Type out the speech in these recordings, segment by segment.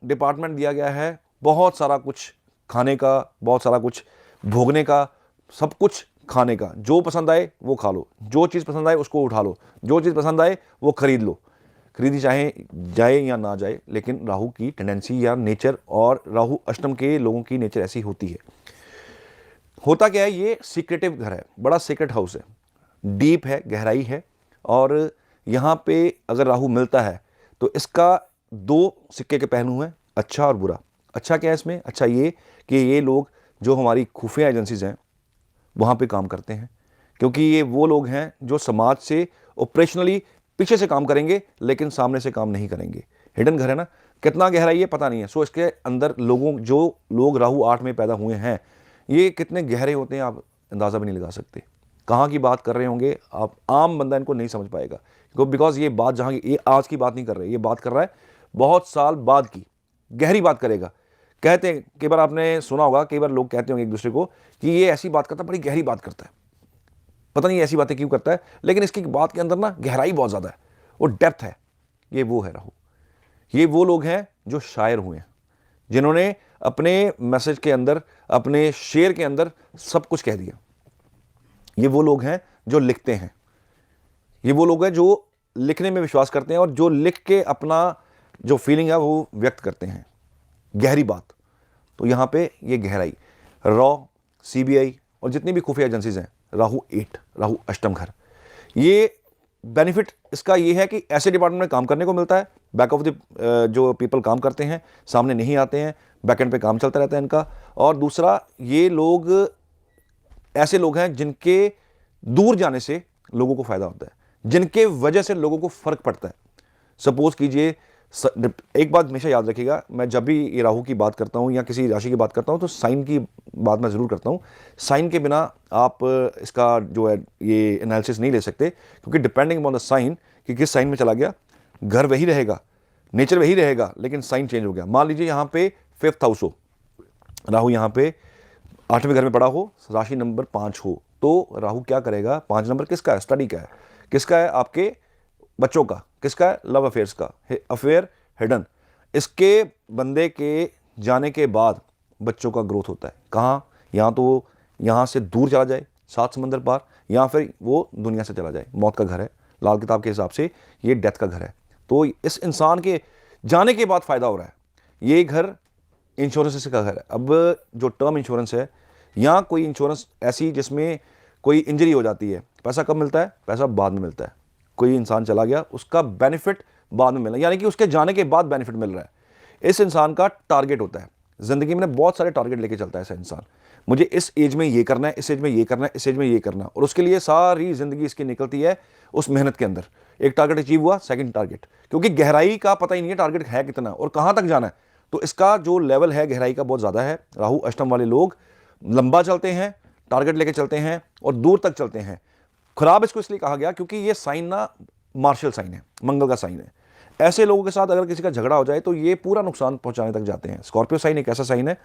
Department दिया गया है बहुत सारा कुछ खाने का, बहुत सारा कुछ भोगने का, सब कुछ खाने का। जो पसंद आए वो खा लो, जो चीज़ पसंद आए उसको उठा लो, जो चीज़ पसंद आए वो खरीद लो। खरीदी चाहे जाए या ना जाए, लेकिन राहु की टेंडेंसी या नेचर, और राहु अष्टम के लोगों की नेचर ऐसी होती है। होता क्या है, ये सीक्रेटिव घर है, बड़ा सीक्रेट हाउस है, डीप है, गहराई है। और यहाँ पे अगर राहु मिलता है तो इसका दो सिक्के के पहलू हैं, अच्छा और बुरा। अच्छा क्या है इसमें? अच्छा ये कि ये लोग जो हमारी खुफिया एजेंसीज हैं वहाँ पे काम करते हैं, क्योंकि ये वो लोग हैं जो समाज से ऑपरेशनली पीछे से काम करेंगे लेकिन सामने से काम नहीं करेंगे। हिडन घर है ना, कितना गहराई है पता नहीं है। सो इसके अंदर लोगों, जो लोग राहु 8 में पैदा हुए हैं, ये कितने गहरे होते हैं आप अंदाज़ा भी नहीं लगा सकते। कहाँ की बात कर रहे होंगे आप, आम बंदा इनको नहीं समझ पाएगा, बिकॉज ये बात जहाँ की, ये आज की बात नहीं कर रहे, ये बात कर रहा है बहुत साल बाद की, गहरी बात करेगा। कहते हैं, कई बार आपने सुना होगा, कई बार लोग कहते होंगे एक दूसरे को कि ये ऐसी बात करता है, बड़ी गहरी बात करता है, पता नहीं ऐसी बातें क्यों करता है, लेकिन इसकी बात के अंदर ना गहराई बहुत ज़्यादा है, वो डेप्थ है। ये वो है राहु। ये वो लोग हैं जो शायर हुए हैं, जिन्होंने अपने मैसेज के अंदर, अपने शेर के अंदर सब कुछ कह दिया। ये वो लोग हैं जो लिखते हैं, ये वो लोग हैं जो लिखने में विश्वास करते हैं और जो लिख के अपना जो फीलिंग है वो व्यक्त करते हैं, गहरी बात। तो यहाँ पे ये गहराई, रॉ, सीबीआई और जितनी भी खुफिया एजेंसीज हैं, राहु 8, राहु अष्टम घर, ये बेनिफिट इसका ये है कि ऐसे डिपार्टमेंट में काम करने को मिलता है। बैक ऑफ द जो पीपल काम करते हैं सामने नहीं आते हैं, बैक एंड पे काम चलता रहता है इनका। और दूसरा, ये लोग ऐसे लोग हैं जिनके दूर जाने से लोगों को फायदा होता है, जिनके वजह से लोगों को फर्क पड़ता है। सपोज कीजिए, एक बात हमेशा याद रखिएगा, मैं जब भी ये राहु की बात करता हूँ या किसी राशि की बात करता हूँ तो साइन की बात मैं ज़रूर करता हूँ। साइन के बिना आप इसका जो है ये एनालिसिस नहीं ले सकते, क्योंकि डिपेंडिंग ऑन द साइन कि किस साइन में चला गया, घर वही रहेगा, नेचर वही रहेगा, लेकिन साइन चेंज हो गया। मान लीजिए यहाँ पे 5th हाउस हो, राहु यहाँ पे 8वें घर में पड़ा हो, राशि नंबर 5 हो, तो राहु क्या करेगा? 5 नंबर किसका है? स्टडी का है, किसका है? आपके बच्चों का, किसका है? लव अफेयर्स का, अफेयर हिडन। इसके बंदे के जाने के बाद बच्चों का ग्रोथ होता है। कहाँ? या तो वो यहाँ से दूर चला जाए, 7 समंदर पार, या फिर वो दुनिया से चला जाए। मौत का घर है, लाल किताब के हिसाब से ये डेथ का घर है। तो इस इंसान के जाने के बाद फ़ायदा हो रहा है। ये घर इंश्योरेंस का घर है। अब जो टर्म इंश्योरेंस है या कोई इंश्योरेंस ऐसी जिसमें कोई इंजरी हो जाती है, पैसा कब मिलता है? पैसा बाद में मिलता है। कोई इंसान चला गया, उसका बेनिफिट बाद में मिला, यानी कि उसके जाने के बाद बेनिफिट मिल रहा है। इस इंसान का टारगेट होता है ज़िंदगी में, बहुत सारे टारगेट लेके चलता है ऐसा इंसान। मुझे इस एज में ये करना है, इस एज में ये करना है, इस एज में ये करना है, और उसके लिए सारी ज़िंदगी इसकी निकलती है उस मेहनत के अंदर। एक टारगेट अचीव हुआ, सेकंड टारगेट, क्योंकि गहराई का पता ही नहीं है टारगेट है कितना और कहाँ तक जाना है। तो इसका जो लेवल है गहराई का बहुत ज़्यादा है। राहु अष्टम वाले लोग लंबा चलते हैं, टारगेट लेके चलते हैं और दूर तक चलते हैं। खराब इसको इसलिए कहा गया क्योंकि ये साइन ना मार्शल साइन है, मंगल का साइन है। ऐसे लोगों के साथ अगर किसी का झगड़ा हो जाए तो ये पूरा नुकसान पहुंचाने तक जाते हैं। स्कॉर्पियो साइन एक ऐसा साइन है,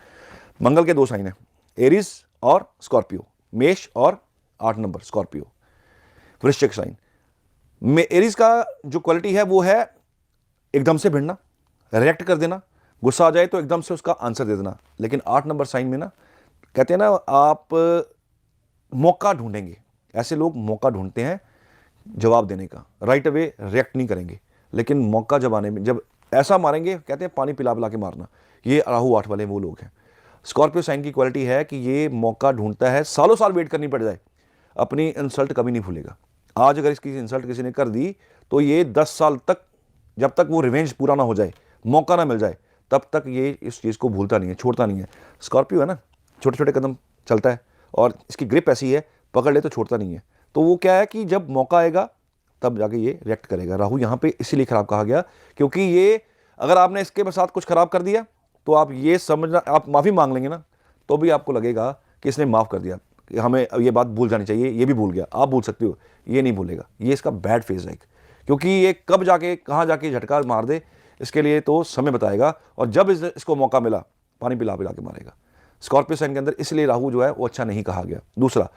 मंगल के 2 साइन है, एरीज और स्कॉर्पियो, मेष और 8 नंबर स्कॉर्पियो। वृश्चिक साइन में एरीज का जो क्वालिटी है वो है एकदम से भिड़ना, रिएक्ट कर देना, गुस्सा आ जाए तो एकदम से उसका आंसर दे देना। लेकिन 8 नंबर साइन में ना, कहते हैं ना, आप मौका ढूंढेंगे। ऐसे लोग मौका ढूंढते हैं जवाब देने का, राइट अवे रिएक्ट नहीं करेंगे, लेकिन मौका जब आने में, जब ऐसा मारेंगे, कहते हैं पानी पिला पिला के मारना। ये राहु 8 वाले वो लोग हैं। स्कॉर्पियो साइन की क्वालिटी है कि ये मौका ढूंढता है, सालों साल वेट करनी पड़ जाए, अपनी इंसल्ट कभी नहीं भूलेगा। आज अगर इसकी इंसल्ट किसी ने कर दी तो ये 10 साल तक, जब तक वो रिवेंज पूरा ना हो जाए, मौका ना मिल जाए, तब तक ये इस चीज़ को भूलता नहीं है, छोड़ता नहीं है। स्कॉर्पियो है ना, छोटे छोटे कदम चलता है और इसकी ग्रिप ऐसी है, पकड़ ले तो छोड़ता नहीं है। तो वो क्या है कि जब मौका आएगा तब जाके ये रिएक्ट करेगा। राहु यहाँ पे इसीलिए खराब कहा गया क्योंकि ये, अगर आपने इसके साथ कुछ खराब कर दिया तो आप ये समझना, आप माफ़ी मांग लेंगे ना तो भी आपको लगेगा कि इसने माफ़ कर दिया, हमें ये बात भूल जानी चाहिए, ये भी भूल गया। आप भूल सकते हो, ये नहीं भूलेगा। ये इसका बैड फेज है, क्योंकि ये कब जाके कहाँ जाके झटका मार दे इसके लिए तो समय बताएगा, और जब इसको मौका मिला पानी पिला पिला के मारेगा। स्कॉर्पियो साइन के अंदर इसलिए राहु जो है वो अच्छा नहीं कहा गया। दूसरा,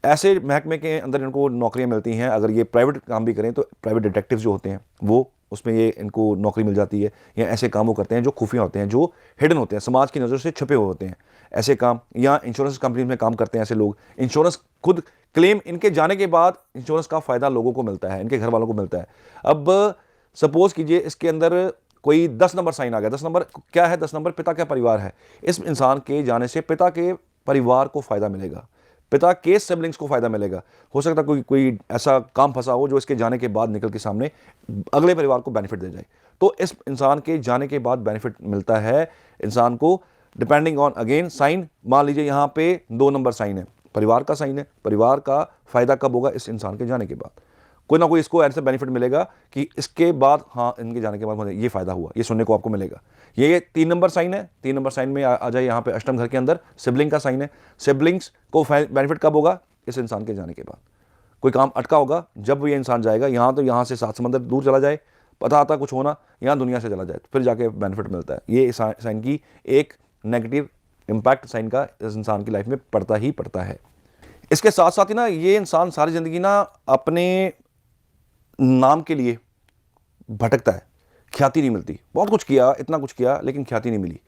ऐसे महकमे के अंदर इनको नौकरियां मिलती हैं। अगर ये प्राइवेट काम भी करें तो प्राइवेट डिटेक्टिव जो होते हैं वो, उसमें ये इनको नौकरी मिल जाती है। या ऐसे काम वो करते हैं जो खुफिया होते हैं, जो हिडन होते हैं, समाज की नज़र से छुपे हुए होते हैं, ऐसे काम। या इंश्योरेंस कंपनी में काम करते हैं ऐसे लोग। इंश्योरेंस खुद क्लेम, इनके जाने के बाद इंश्योरेंस का फ़ायदा लोगों को मिलता है, इनके घर वालों को मिलता है। अब सपोज कीजिए इसके अंदर कोई 10 नंबर साइन आ गया। 10 नंबर क्या है? 10 नंबर पिता का परिवार है। इस इंसान के जाने से पिता के परिवार को फ़ायदा मिलेगा, पिता के सिबलिंग्स को फायदा मिलेगा। हो सकता है कोई कोई ऐसा काम फंसा हो जो इसके जाने के बाद निकल के सामने अगले परिवार को बेनिफिट दे जाए। तो इस इंसान के जाने के बाद बेनिफिट मिलता है इंसान को, डिपेंडिंग ऑन अगेन साइन। मान लीजिए यहाँ पे 2 नंबर साइन है, परिवार का साइन है। परिवार का फायदा कब होगा? इस इंसान के जाने के बाद। कोई ना कोई इसको ऐसा बेनिफिट मिलेगा कि इसके बाद, हाँ, इनके जाने के बाद मुझे ये फायदा हुआ, ये सुनने को आपको मिलेगा। ये 3 नंबर साइन है। 3 नंबर साइन में आ जाए यहाँ पे अष्टम घर के अंदर सिबलिंग का साइन है। सिबलिंग्स को बेनिफिट कब होगा? इस इंसान के जाने के बाद। कोई काम अटका होगा, जब ये इंसान जाएगा यहाँ, तो यहाँ से 7 समंदर दूर चला जाए, पता आता कुछ होना, यहाँ दुनिया से चला जाए, तो फिर जाके बेनिफिट मिलता है। ये साइन की एक नेगेटिव इम्पैक्ट साइन का इस इंसान की लाइफ में पड़ता ही पड़ता है। इसके साथ साथ ही ना ये इंसान सारी ज़िंदगी ना अपने नाम के लिए भटकता है, ख्याति नहीं मिलती। बहुत कुछ किया, इतना कुछ किया, लेकिन ख्याति नहीं मिली।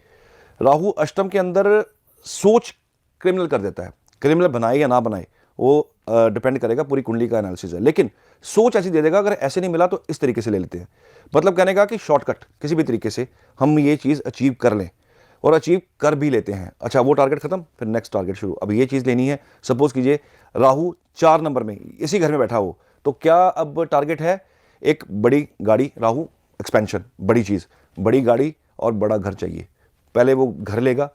राहु अष्टम के अंदर सोच क्रिमिनल कर देता है। क्रिमिनल बनाए या ना बनाए वो डिपेंड करेगा, पूरी कुंडली का एनालिसिस है। लेकिन सोच ऐसी दे देगा, अगर ऐसे नहीं मिला तो इस तरीके से ले लेते हैं। मतलब कहने का कि शॉर्टकट किसी भी तरीके से हम ये चीज़ अचीव कर लें, और अचीव कर भी लेते हैं। अच्छा, वो टारगेट खत्म, फिर नेक्स्ट टारगेट शुरू। अब ये चीज़ लेनी है। सपोज कीजिए राहु 4 नंबर में इसी घर में बैठा हो, तो क्या अब टारगेट है? एक बड़ी गाड़ी, राहु एक्सपेंशन, बड़ी चीज़, बड़ी गाड़ी और बड़ा घर चाहिए। पहले वो घर लेगा,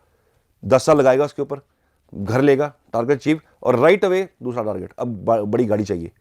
10 साल लगाएगा उसके ऊपर, घर लेगा, टारगेट अचीव, और राइट अवे दूसरा टारगेट, अब बड़ी गाड़ी चाहिए।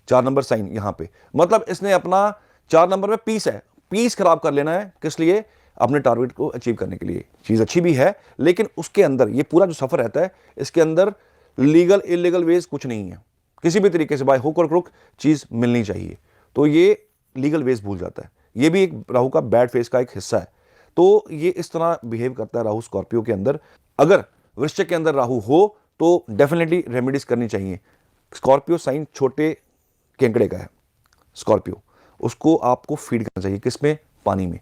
4 नंबर साइन यहाँ पे, मतलब इसने अपना 4 नंबर में पीस है, पीस खराब कर लेना है। किस लिए? अपने टारगेट को अचीव करने के लिए। चीज़ अच्छी भी है, लेकिन उसके अंदर ये पूरा जो सफ़र रहता है, इसके अंदर लीगल इलीगल वेज कुछ नहीं है। किसी भी तरीके से बाय हुक और क्रुक चीज़ मिलनी चाहिए, तो ये लीगल वेज भूल जाता है। ये भी एक राहु का बैड फेस का एक हिस्सा है। तो ये इस तरह बिहेव करता है राहु स्कॉर्पियो के अंदर। अगर वृश्चिक के अंदर राहु हो तो डेफिनेटली रेमेडीज करनी चाहिए। स्कॉर्पियो साइन छोटे केंकड़े का है स्कॉर्पियो, उसको आपको फीड करना चाहिए। किसमें? पानी में,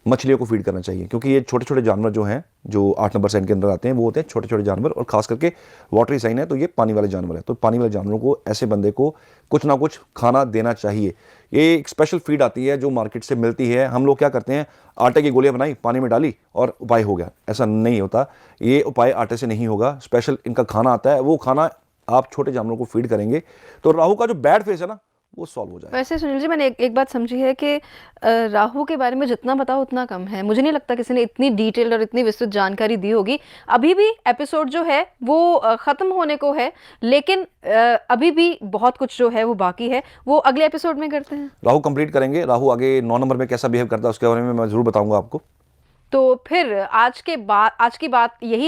मछलियों को फीड करना चाहिए, क्योंकि ये छोटे छोटे जानवर जो हैं, जो 8 नंबर साइन के अंदर आते हैं, वो होते हैं छोटे छोटे जानवर। और खास करके वाटरी साइन है तो ये पानी वाले जानवर है। तो पानी वाले जानवरों को, ऐसे बंदे को कुछ ना कुछ खाना देना चाहिए। ये एक स्पेशल फीड आती है जो मार्केट से मिलती है। हम लोग क्या करते हैं, आटे की गोलियां बनाई, पानी में डाली और उपाय हो गया। ऐसा नहीं होता, ये उपाय आटे से नहीं होगा। स्पेशल इनका खाना आता है, वो खाना आप छोटे जानवरों को फीड करेंगे तो राहु का जो बैड फेस है ना, वो सॉल्व हो जाएगा। वैसे सुनील जी, मैंने एक बात समझी है कि राहु के बारे में जितना बताओ उतना कम है। मुझे नहीं लगता किसी ने इतनी डिटेल और इतनी विस्तृत जानकारी दी होगी। अभी भी एपिसोड जो है वो खत्म होने को है, लेकिन अभी भी बहुत कुछ जो है वो बाकी है। वो अगले एपिसोड में करते हैं। राहु कंप्लीट करेंगे। राहु आगे 9 नंबर में कैसा बिहेव करता है उसके बारे में मैं जरूर बताऊंगा आपको। तो फिर आज की बात यही